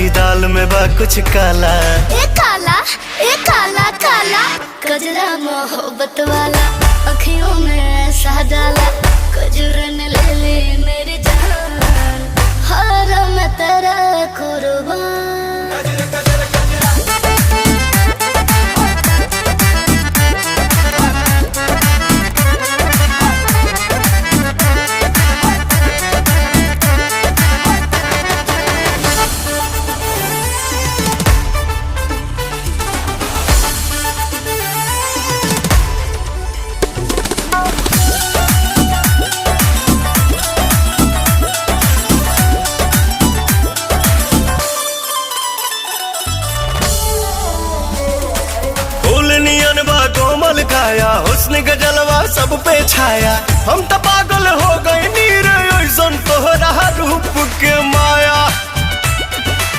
ई दाल में बा कुछ काला। ए काला काला कजरा मोहब्बत वाला, अखियों में ऐसा डाला, कजरन ले ले मेरी जान, हर मैं तेरा कुर्बान। कोमल काया हुस्न के जलवा सब पे छाया, हम तो पागल हो गए नीर ऐसन तोहरा रूप के माया।